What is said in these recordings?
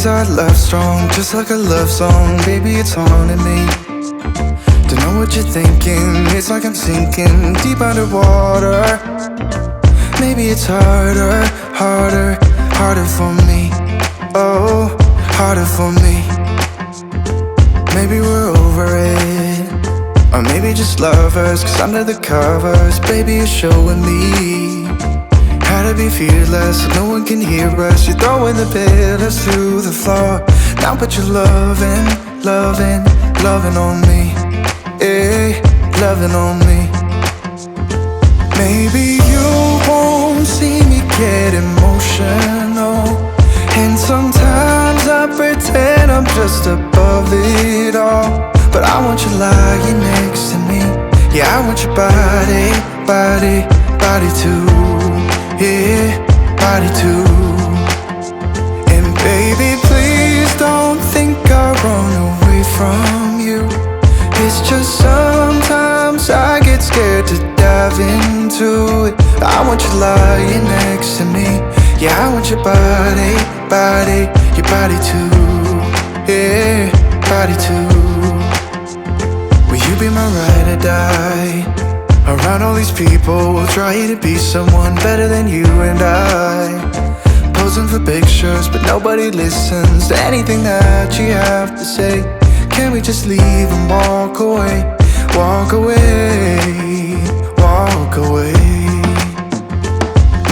'Cause our love's strong, just like a love song. Baby, it's haunting me. Don't know what you're thinking. It's like I'm sinking deep underwater. Maybe it's harder, harder, harder for me. Oh, harder for me. Maybe we're over it, or maybe just lovers. 'Cause under the covers, baby, you're showing me how to be fearless so no one can hear us. You're throwing the pillars through the floor. Now put your loving, loving, loving on me. Eh, loving on me. Maybe you won't see me get emotional, and sometimes I pretend I'm just above it all. But I want you lying next to me. Yeah, I want your body, body, body too. Yeah, body too. And baby, please don't think I'll run away from you. It's just sometimes I get scared to dive into it. I want you lying next to me. Yeah, I want your body, body, your body too. Yeah, body too. Will you be my ride or die? Around all these people, we'll try to be someone better than you and I. Posing for pictures, but nobody listens to anything that you have to say. Can we just leave and walk away? Walk away, walk away.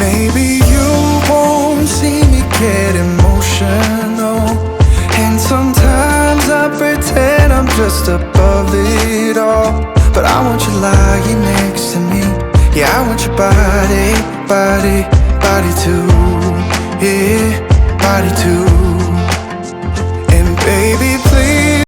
Maybe you won't see me get emotional, and sometimes I pretend I'm just above it all. But I want you lying next to me. Yeah, I want your body, body, body too. Yeah, body too.